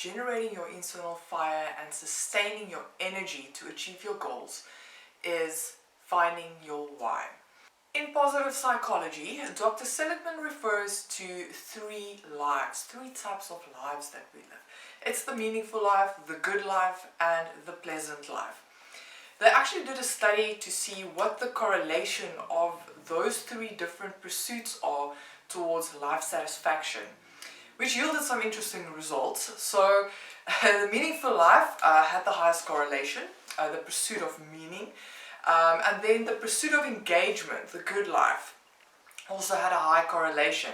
generating your internal fire and sustaining your energy to achieve your goals is finding your why. In positive psychology, Dr. Seligman refers to three types of lives that we live. It's the meaningful life, the good life, and the pleasant life. They actually did a study to see what the correlation of those three different pursuits are towards life satisfaction, which yielded some interesting results. So the meaningful life had the highest correlation, the pursuit of meaning, and then the pursuit of engagement, the good life, also had a high correlation.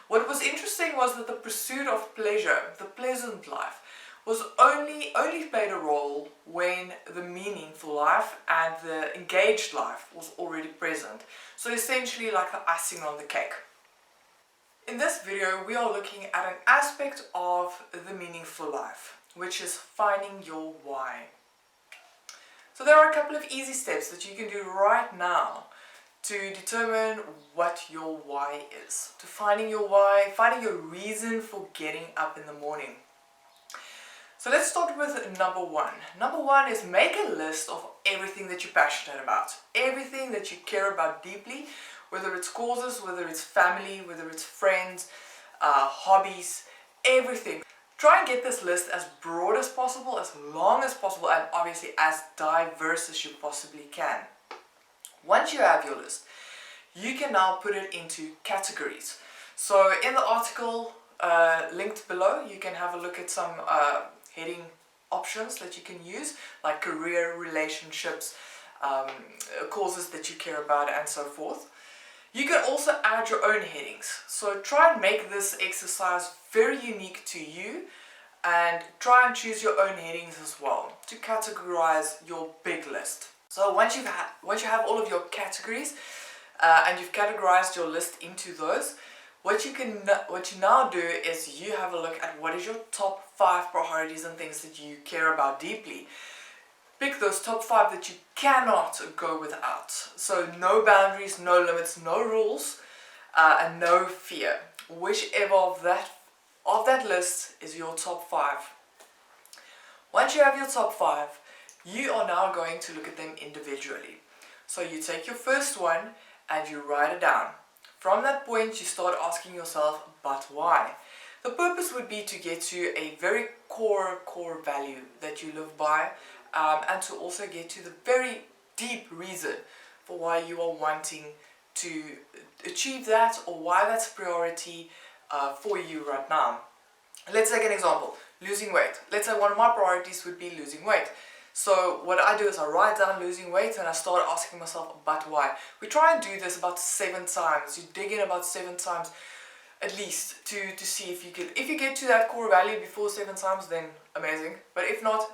What was interesting was that the pursuit of pleasure, the pleasant life, was only played a role when the meaningful life and the engaged life was already present. So essentially like the icing on the cake. In this video, we are looking at an aspect of the meaningful life, which is finding your why. So there are a couple of easy steps that you can do right now to determine what your why is. To finding your why, finding your reason for getting up in the morning. So let's start with number one. Number one is make a list of everything that you're passionate about. Everything that you care about deeply, whether it's causes, whether it's family, whether it's friends, hobbies, everything. Try and get this list as broad as possible, as long as possible, and obviously as diverse as you possibly can. Once you have your list, you can now put it into categories. So in the article linked below, you can have a look at some heading options that you can use, like career, relationships, causes that you care about, and so forth. You can also add your own headings. So try and make this exercise very unique to you, and try and choose your own headings as well to categorize your big list. So once you have all of your categories and you've categorized your list into those, what you now do is you have a look at what is your top 5 priorities and things that you care about deeply. Pick those top 5 that you cannot go without. So no boundaries, no limits, no rules, and no fear. Whichever of that list is your top 5. Once you have your top 5, you are now going to look at them individually. So you take your first one and you write it down. From that point, you start asking yourself, but why? The purpose would be to get to a very core value that you live by, and to also get to the very deep reason for why you are wanting to achieve that, or why that's a priority for you right now. Let's take an example, losing weight. Let's say one of my priorities would be losing weight. So what I do is I write down losing weight and I start asking myself, but why? We try and do this about 7 times. You dig in about 7 times at least to see if you get to that core value before 7 times, then amazing. But if not,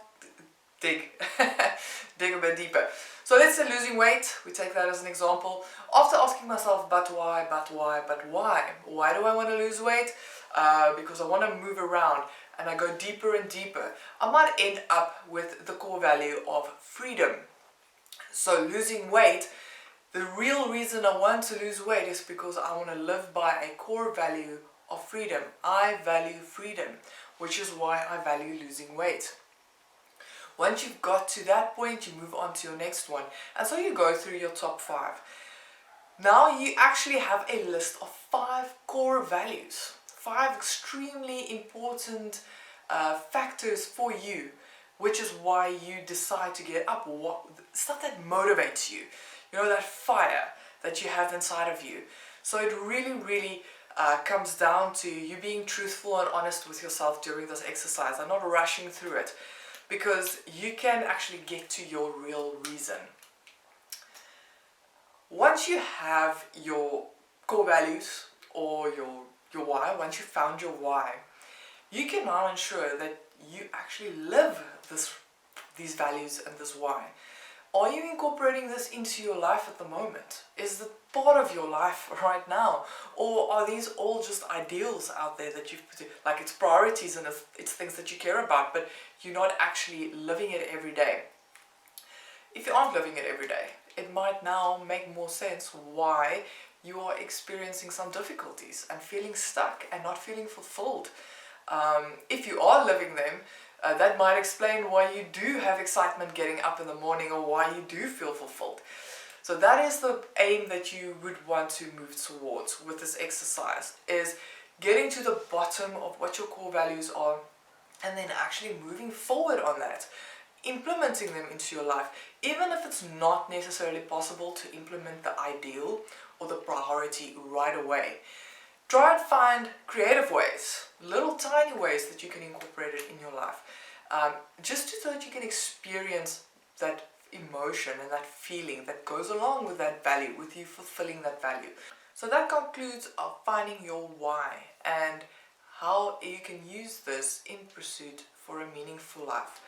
dig a bit deeper. So let's say losing weight, we take that as an example. After asking myself, but why? Why do I want to lose weight? Because I want to move around, and I go deeper and deeper, I might end up with the core value of freedom. So losing weight, the real reason I want to lose weight is because I want to live by a core value of freedom. I value freedom, which is why I value losing weight. Once you've got to that point, you move on to your next one. And so you go through your top 5. Now you actually have a list of 5 core values. 5 extremely important factors for you, which is why you decide to get up. Stuff that motivates you, that fire that you have inside of you. So it really comes down to you being truthful and honest with yourself during this exercise and not rushing through it, because you can actually get to your real reason. Once you have your core values or your why, once you've found your why, you can now ensure that you actually live these values and this why. Are you incorporating this into your life at the moment? Is it part of your life right now? Or are these all just ideals out there that you've put in, like it's priorities and it's things that you care about, but you're not actually living it every day? If you aren't living it every day, it might now make more sense why you are experiencing some difficulties and feeling stuck and not feeling fulfilled. If you are living them, that might explain why you do have excitement getting up in the morning or why you do feel fulfilled. So that is the aim that you would want to move towards with this exercise, is getting to the bottom of what your core values are and then actually moving forward on that, implementing them into your life, even if it's not necessarily possible to implement the ideal or the priority right away. Try and find creative ways, little tiny ways that you can incorporate it in your life, just so that you can experience that emotion and that feeling that goes along with that value, with you fulfilling that value. So that concludes finding your why and how you can use this in pursuit for a meaningful life.